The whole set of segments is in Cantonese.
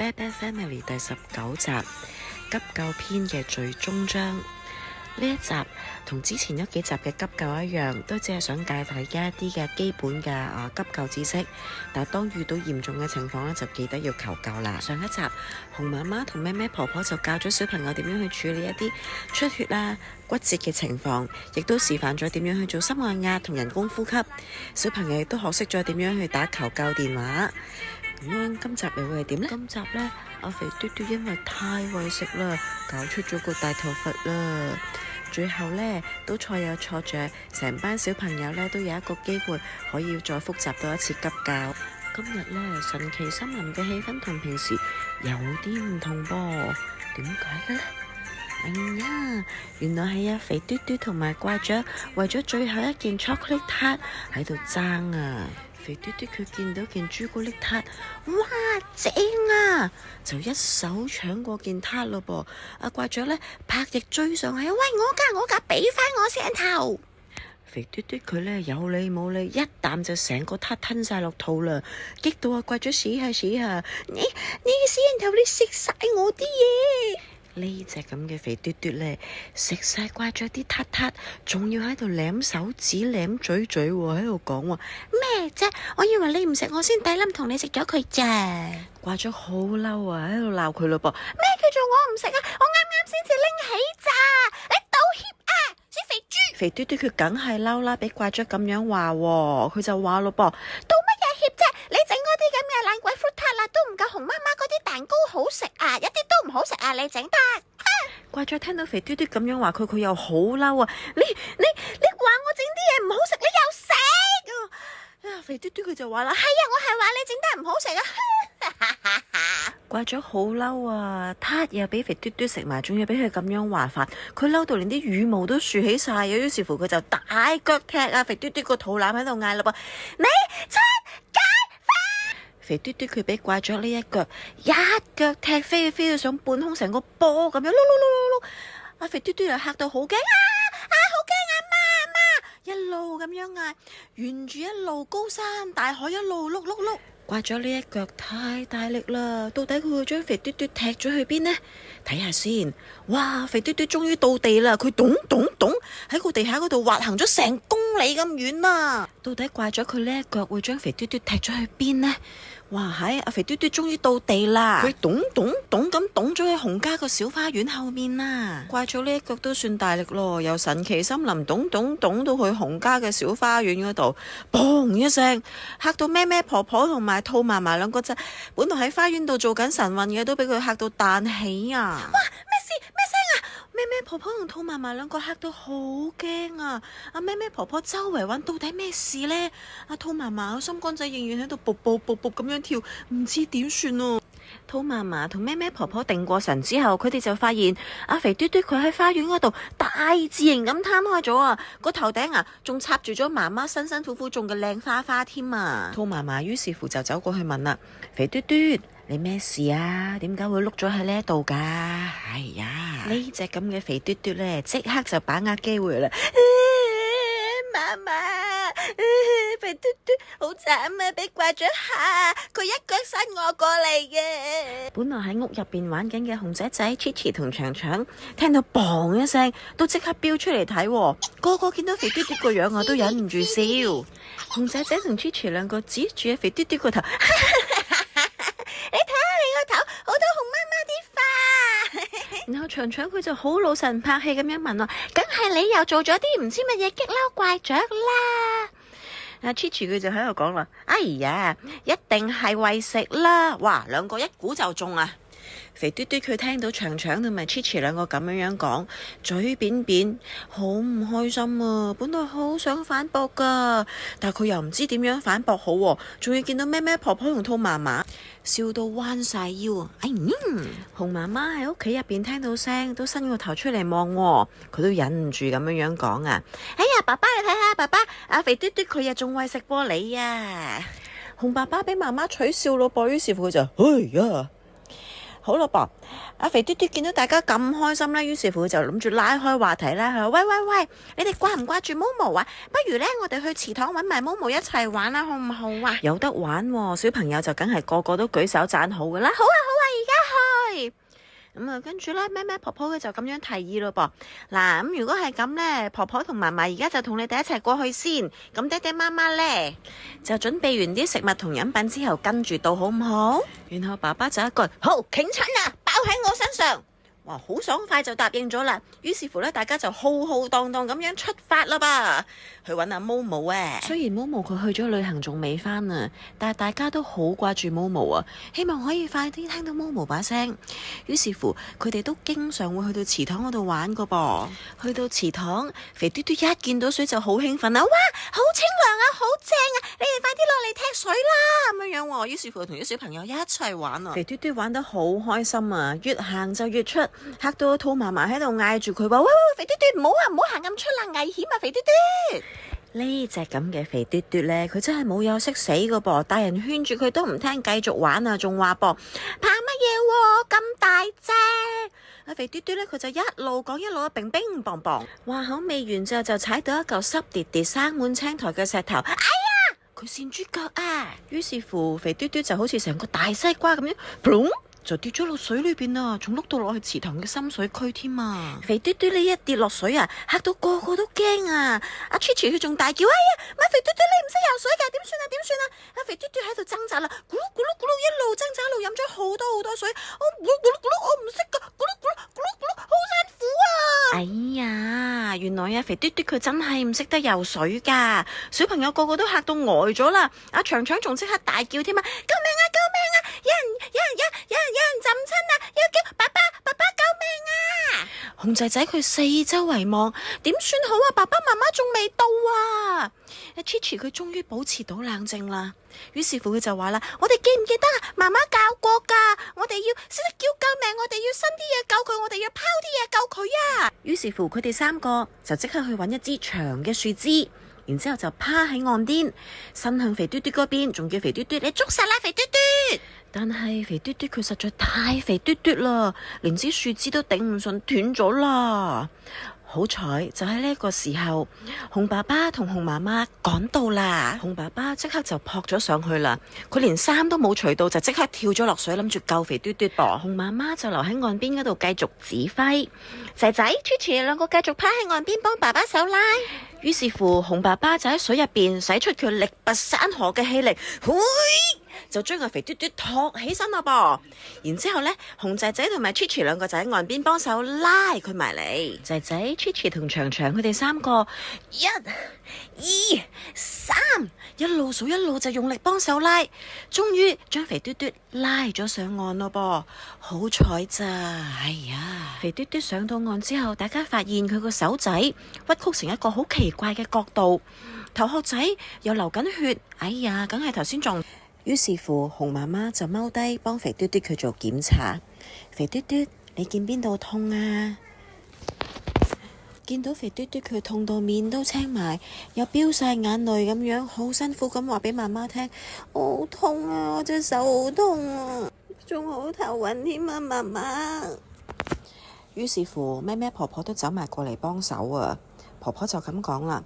《Bad Bad Family》第19集急救篇嘅最終章。呢一集同之前一幾集嘅急救一樣，都只係想教大家一啲嘅基本嘅急救知識。但係當遇到嚴重嘅情況咧，就記得要求救啦。上一集熊媽媽同咩咩婆婆就教咗小朋友點樣去處理一啲出血啊、骨折嘅情況，亦都示範咗點樣去做心外壓同人工呼吸。小朋友亦都學識咗點樣去打求救電話。咁樣今集又會係點呢？今集呢，阿肥嘟嘟因為太餵食啦，搞出咗個大頭佛啦。最後呢，都錯有錯着，成班小朋友呢都有一個機會可以再複習多一次急救。今日呢，神奇森林嘅氣氛同平時有啲唔同噃，點解嘅呢？哎呀，原來係阿肥嘟嘟同埋怪雀為咗最後一件巧克力撻喺度爭啊！肥嘟嘟佢見到件朱古力撻，哇正啊，就一手搶過件撻咯噃。阿怪雀呢，拍翼追上去，喂，我㗎，俾翻我聲頭。肥嘟嘟佢呢，有理冇理，一啖就成個撻吞晒落肚啦，激到阿怪雀死下，你個死人頭，你食晒我啲嘢。呢隻咁嘅肥嘟嘟呢，食晒怪雀啲撻撻，仲要喺度舐手指舐嘴嘴喎，喺度講喎咩啫？我以為你唔食我先抵冧同你食咗佢咋。怪雀好嬲啊，喺度鬧佢咯噃。咩叫做我唔食啊？我啱啱先至拎起咋，你道歉啊，死肥豬！肥嘟嘟佢梗係嬲啦，俾怪雀咁樣話喎，佢就話咯噃，道乜嘢歉啫？你整嗰啲咁嘅爛鬼 fruit 撻啦，都唔夠熊媽媽嗰啲蛋糕好食啊，一啲都唔好食啊，你整得。怪雀聽到肥嘟嘟咁樣話佢又好嬲啊！你話我整啲嘢唔好食，你又食啊！肥嘟嘟佢就話啦，係啊，我係話你整得唔好食啊！怪雀好嬲啊，撻又俾肥嘟嘟食埋，仲要俾佢咁樣話法，佢嬲到連啲羽毛都豎起晒，於是乎佢就大腳踢啊肥嘟嘟個肚腩喺度嗌啦噃，你出街返！肥嘟嘟佢俾怪雀呢一腳踢飛到上半空，成個波咁樣碌碌碌碌碌，阿肥嘟嘟又嚇到好驚好驚啊媽，一路咁樣嗌，沿住一路高山大海一路碌碌碌。怪咗呢一腳太大力啦，到底佢會將肥嘟嘟踢咗去邊呢？睇下先，哇！肥嘟嘟終於到地啦，佢咚咚咚喺個地下嗰度滑行咗成公里咁遠啦。到底怪咗佢呢一腳會將肥嘟嘟踢咗去邊呢？哇！阿肥嘟嘟終於到地啦，佢咚咚咚咁咚咗喺熊家個小花園後面啦。怪咗呢一腳都算大力咯，由神奇森林咚咚咚到去熊家嘅小花園嗰度，砰一聲嚇到咩咩婆婆同埋兔嫲嫲兩個隻本來喺花園度做緊晨運嘅，都俾佢嚇到彈起啊！哇！咩事咩聲啊？咩咩婆婆同兔嫲嫲兩個嚇到好驚啊！阿咩咩婆婆周圍揾到底咩事呢？阿兔嫲嫲心肝仔仍然喺度卜卜卜卜咁樣跳，唔知點算啊！兔嫲嫲同咩咩婆婆定過神之後，佢哋就發現阿肥嘟嘟佢喺花園嗰度大自然咁攤開咗啊！個頭頂啊仲插住咗媽媽辛辛苦苦種嘅靚花添啊！兔嫲嫲於是乎就走過去問啦：肥嘟嘟，你咩事啊？點解會碌咗喺呢一度㗎？哎呀，呢隻咁嘅肥嘟嘟呢，即刻就把握機會啦！媽媽，肥嘟嘟好慘啊！俾怪咗嚇，佢一腳伸我過嚟嘅。本來喺屋入邊玩緊嘅熊仔仔 Chichi 同長長，聽到砰一聲，都即刻飆出嚟睇，個個見到肥嘟嘟個樣啊，都忍唔住笑。熊仔仔同 Chichi 兩個指住阿肥嘟嘟個頭，你睇下你個頭，好多熊媽媽啲花。然後長長佢就好老神拍氣咁樣問我，梗係你又做咗啲唔知乜嘢激嬲怪雀啦。阿 Chichi 佢就喺度講啦，哎呀，一定係餵食啦。哇，兩個一估就中啊！肥嘟嘟佢聽到長長同埋 Chichi 兩個咁樣講，嘴扁扁，好唔開心啊！本來好想反駁噶，但佢又唔知點樣反駁好，仲要見到咩咩婆婆同兔嫲嫲笑到彎晒腰啊！熊媽媽喺屋企入邊聽到聲，都伸個頭出嚟望，佢都忍唔住咁樣講啊！哎呀，爸爸你睇下，爸爸阿肥嘟嘟佢又仲餵食過你啊！熊爸爸俾媽媽取笑咯噃，於是乎佢就哎呀！好咯噃，阿肥嘟嘟見到大家咁開心咧，於是乎就諗住拉開話題啦。佢話：喂，你哋掛唔掛住 Momo 啊？不如咧，我哋去池塘揾埋 Momo 一齊玩啦，好唔好啊？有得玩喎，小朋友就梗係個個都舉手讚好噶啦。好啊，跟住咧，咩婆婆佢就咁樣提議咯噃。嗱，咁如果係咁咧，婆婆同嫲嫲而家就同你哋一齊過去先。咁爹爹媽媽咧就準備完啲食物同飲品之後，跟住到好唔好？然後爸爸就一句好，擎親啊，包喺我身上。哇，好爽快就答應咗啦。於是乎咧，大家就浩浩蕩蕩咁樣出發啦噃，去揾阿毛毛啊。雖然毛毛佢去咗旅行仲未返啊，但係大家都好掛住毛毛啊，希望可以快啲聽到毛毛把聲。於是乎，佢哋都經常會去到池塘嗰度玩個噃。去到池塘，肥嘟嘟一見到水就好興奮啊！哇，好清涼啊，好正啊！你哋快啲落嚟踢水啦！咁樣喎。於是乎，同啲小朋友一齊玩啊。肥嘟嘟玩得好開心啊，越行就越出。嚇到兔嫲嫲喺度嗌住佢話：喂，肥嘟嘟，唔好啊，唔好行咁出啦，危險啊，肥嘟嘟！呢隻咁嘅肥嘟嘟咧，佢真係冇有識死個噃，大人勸住佢都唔聽，繼續玩啊，仲話噃怕乜嘢？咁大隻！阿肥嘟嘟咧，佢就一路講一路乒乒乓乓，話口未完之後就踩到一嚿濕跌跌、生滿青苔嘅石頭，哎呀！佢跣豬腳啊！於是乎，肥嘟嘟就好似成個大西瓜咁樣，砰！就跌咗落水裏邊啊，仲碌到落去池塘嘅深水區添啊！肥嘟嘟你一跌落水啊，嚇到個個都驚啊！阿 Chichi 佢仲大叫：哎呀，肥嘟嘟你唔識游水㗎，點算啊？點算啊？阿肥嘟嘟喺度掙扎啦，咕嚕咕嚕咕嚕一路掙扎一路飲咗好多水，咕嚕咕嚕咕嚕我唔識㗎，咕嚕咕嚕咕嚕咕嚕好辛苦啊！哎呀，原來肥嘟嘟佢真係唔識得游水㗎，小朋友個個都嚇到呆咗啦！阿長長仲即刻大叫添啊！救命啊！救命啊！有人浸親啊！要叫爸爸救命啊！熊仔仔佢四周圍望，點算好啊？爸爸媽媽仲未到啊！阿 Chichi 佢終於保持到冷靜啦，於是乎佢就話啦：我哋記唔記得啊？媽媽教過噶，我哋要識得叫救命，我哋要伸啲嘢救佢，我哋要拋啲嘢救佢啊！於是乎佢哋三個就即刻去揾一支長嘅樹枝，然之後就趴喺岸邊，伸向肥嘟嘟嗰邊，仲叫肥嘟嘟你捉實啦，肥嘟嘟！但係肥嘟嘟佢實在太肥嘟嘟啦，連支樹枝都頂唔順，斷咗啦。好彩就喺呢個時候，熊爸爸同熊媽媽趕到啦。熊爸爸即刻就撲咗上去啦，佢連衫都冇除到就即刻跳咗落水，諗住救肥嘟嘟噃。熊媽媽就留喺岸邊嗰度繼續指揮，仔仔 Chichi 兩個繼續趴喺岸邊幫爸爸手拉。於是乎，熊爸爸就喺水入邊使出佢力拔山河嘅氣力，就將個肥嘟嘟托起身啦噃。然之後呢，熊仔仔同埋 Chichi 兩個就喺岸邊幫手拉佢埋嚟。仔仔 Chichi 同長長佢哋三個1、2、3一路數一路就用力幫手拉，終於將肥嘟嘟拉咗上岸咯噃。好彩咋，哎呀！肥嘟嘟上到岸之後，大家發現佢個手仔屈曲成一個好奇怪嘅角度，頭殼仔又流緊血，哎呀，梗係頭先撞。於是乎，熊媽媽就踎低幫肥嘟嘟佢做檢查。肥嘟嘟，你見邊度痛啊？見到肥嘟嘟佢痛到面都青埋，又飆晒眼淚咁樣，好辛苦咁話俾媽媽聽，我好痛啊，我隻手好痛啊，仲好頭暈添啊，媽媽。於是乎，咩咩婆婆都走埋過嚟幫手啊。婆婆就咁講啦。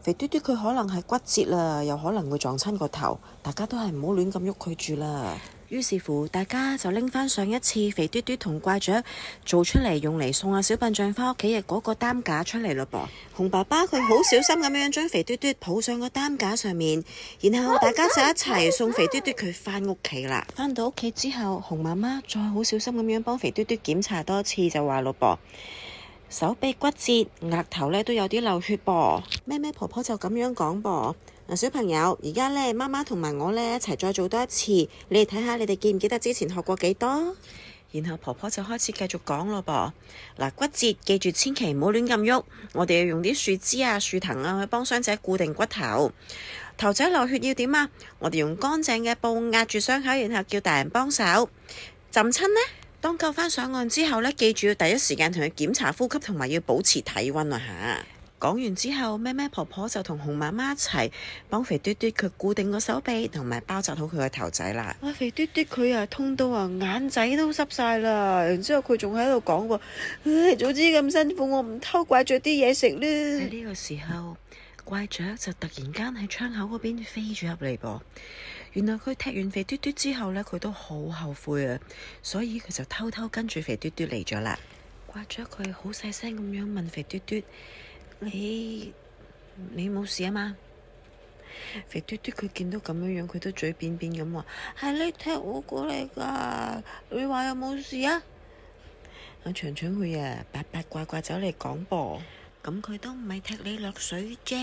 肥嘟嘟佢可能係骨折啦，又可能會撞親個頭，大家都係唔好亂咁喐佢住啦。於是乎，大家就拎翻上一次肥嘟嘟同怪雀做出嚟用嚟送阿小笨象翻屋企嘅嗰個擔架出嚟咯噃。熊爸爸佢好小心咁樣將肥嘟嘟抱上個擔架上面，然後大家就一齊送肥嘟嘟佢翻屋企啦。翻到屋企之後，熊媽媽再好小心咁樣幫肥嘟嘟檢查多次，就話咯噃。手臂骨折，額頭咧都有啲流血噃。咩咩婆婆就咁樣講噃。嗱，小朋友，而家咧媽媽同埋我咧一齊再做多一次，你哋睇下，你哋記唔記得之前學過幾多？然後婆婆就開始繼續講咯噃。嗱，骨折記住千祈唔好亂咁喐，我哋要用啲樹枝啊、樹藤啊去幫傷者固定骨頭。頭仔流血要點啊？我哋用乾淨嘅布壓住傷口，然後叫大人幫手。浸親呢？當救返上岸之後呢，記住要第一時間同佢檢查呼吸，同埋要保持體溫啊嚇！講完之後，咩咩婆婆就同熊媽媽一齊幫肥嘟嘟佢固定個手臂，同埋包紮好佢個頭仔啦。哇！肥嘟嘟佢啊痛到啊眼仔都濕晒啦，然之後佢仲喺度講喎，唉，早知咁辛苦，我唔偷怪雀啲嘢食啦。喺呢個時候，怪雀就突然間喺窗口嗰邊飛咗入嚟噃。原來佢踢完肥嘟嘟之後呢，佢都好後悔啊，所以佢就偷偷跟住肥嘟嘟嚟咗啦。掛咗佢好細聲咁樣問肥嘟嘟：你冇事啊嘛？肥嘟嘟佢見到咁樣，佢都嘴扁扁咁話：係你踢我過嚟㗎，你話有冇事啊？阿長長佢啊八八卦卦走嚟講噃，咁佢都唔係踢你落水啫。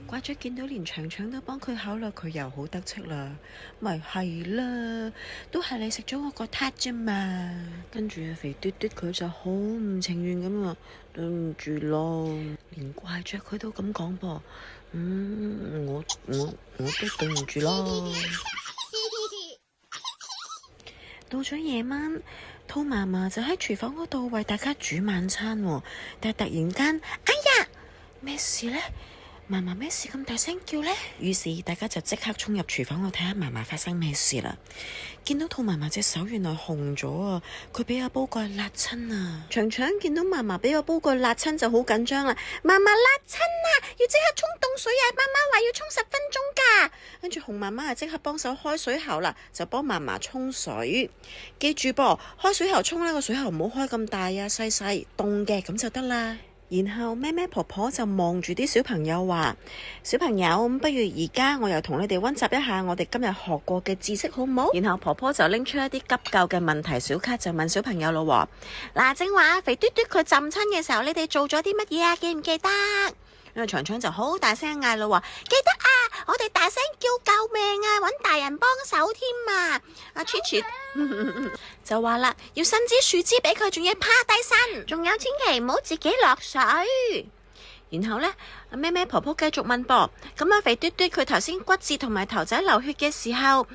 掛咗見到連長長都幫佢考慮，佢又好得戚啦，咪係啦，都係你食咗我個撻啫嘛。跟住阿肥嘟嘟佢就好唔情願咁啊，對唔住咯，連掛咗佢都咁講噃。我都對唔住咯。到咗夜晚，兔嫲嫲就喺廚房嗰度為大家煮晚餐喎，但係突然間，哎呀，咩事呢？嫲嫲咩事咁大聲叫呢？於是大家就即刻衝入廚房度睇下嫲嫲發生咩事啦。見到兔嫲嫲隻手原來紅咗啊，佢俾阿煲蓋辣親啊！長長見到嫲嫲俾個煲蓋辣親就好緊張啦，嫲嫲辣親啊，要即刻沖凍水啊！媽媽話要沖10分鐘㗎。跟住熊媽媽啊即刻幫手開水喉啦，就幫嫲嫲沖水。記住噃，開水喉沖呢個水喉唔好開咁大啊，細細凍嘅咁就得啦。然後咩咩婆婆就望住啲小朋友話：小朋友，不如而家我又同你哋溫習一下我哋今日學過嘅知識好唔好？然後婆婆就拎出一啲急救嘅問題小卡，就問小朋友咯。嗱，正話肥嘟嘟佢浸親嘅時候，你哋做咗啲乜嘢啊？記唔記得？因為長長就好大聲嗌咯，記得啊！我哋大聲叫救命啊，搵大人幫手添啊！阿 Chichi 就話啦，要伸支樹枝俾佢，仲要趴低身，仲有千祈唔好自己落水。然後呢，阿咩咩婆婆繼續問噃，咁阿肥嘟嘟佢頭先骨折同埋頭仔流血嘅時候，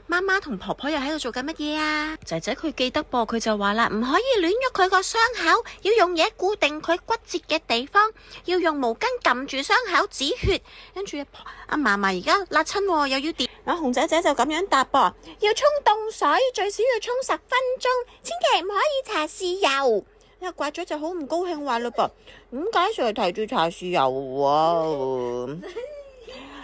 媽媽同婆婆又喺度做緊乜嘢啊？仔仔佢記得噃，佢就話啦，唔可以亂喐佢個傷口，要用嘢固定佢骨折嘅地方，要用毛巾撳住傷口止血。跟住阿嫲嫲而家辣親，又要點？阿熊仔仔就咁樣答噃，要沖凍水，最少要沖10分鐘，千祈唔可以搽豉油。阿怪咗就好唔高興話嘞噃，點解成日提住搽豉油啊？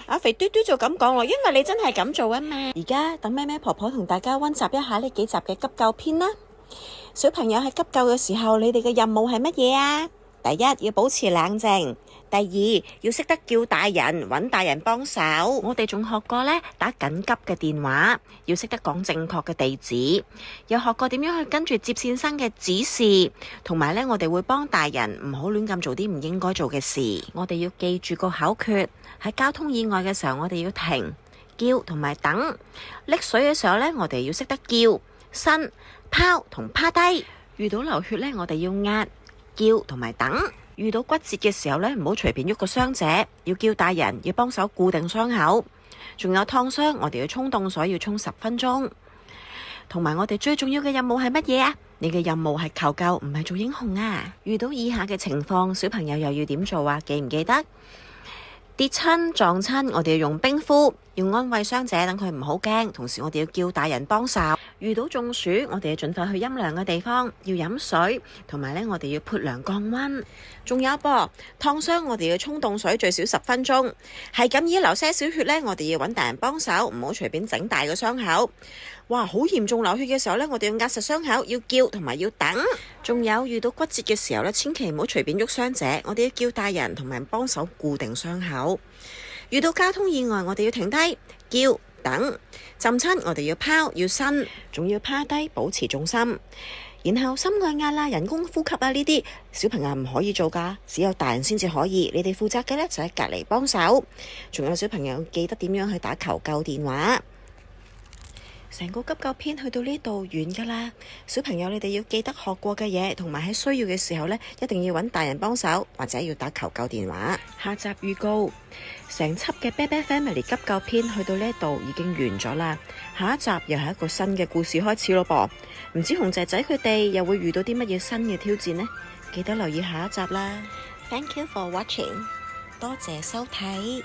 阿肥嘟嘟就咁講喎，因為你真係咁做啊嘛。而家等咩咩婆婆同大家溫習一下呢幾集嘅急救篇啦。小朋友喺急救嘅時候，你哋嘅任務係乜嘢啊？第一，要保持冷靜。第二，要識得叫大人，搵大人幫手。我哋仲學過呢，打緊急嘅電話，要識得講正確嘅地址，又學過點樣去跟住接線生嘅指示，同埋呢，我哋會幫大人唔好亂咁做啲唔應該做嘅事。我哋要記住個口訣，喺交通意外嘅時候，我哋要停、叫同埋等。溺水嘅時候呢，我哋要識得叫、伸、拋同趴低。遇到流血呢，我哋要壓、叫同埋等。遇到骨折嘅時候呢，唔好隨便喐個傷者，要叫大人，要幫手固定傷口。仲有燙傷，我哋要沖凍水，要沖10分鐘。同埋我哋最重要嘅任務係乜嘢啊？你嘅任務係求救，唔係做英雄啊！遇到以下嘅情況，小朋友又要點做啊？記唔記得？跌親撞親，我哋要用冰敷，要安慰傷者，等佢唔好驚。同時我哋要叫大人幫手。遇到中暑，我哋要盡快去陰涼嘅地方，要飲水，同埋呢，我哋要潑涼降溫。仲有噃，燙傷我哋要沖凍水最少10分鐘，係咁已流些少血呢，我哋要揾大人幫手，唔好隨便整大個傷口。哇，好嚴重流血嘅時候呢，我哋要壓實傷口，要叫同埋要等。仲有遇到骨折嘅時候呢，千祈唔好隨便喐傷者，我哋要叫大人同埋幫手固定傷口。遇到交通意外，我哋要停低、叫、等。浸親我哋要拋、要伸，仲要趴低保持重心。然後心外壓啦、人工呼吸啊呢啲，小朋友唔可以做㗎，只有大人先至可以。你哋負責嘅呢，就喺隔離幫手。仲有小朋友記得點樣去打求救電話。成個急救篇去到呢度完㗎啦，小朋友你哋要記得學過嘅嘢，同埋喺需要嘅時候呢，一定要揾大人幫手，或者要打求救電話。下集預告，成輯嘅啤啤 Family 急救篇去到呢度已經完咗啦，下一集又係一個新嘅故事開始咯噃，唔知熊仔仔佢哋又會遇到啲乜嘢新嘅挑戰呢？記得留意下一集啦。Thank you for watching，多謝收睇。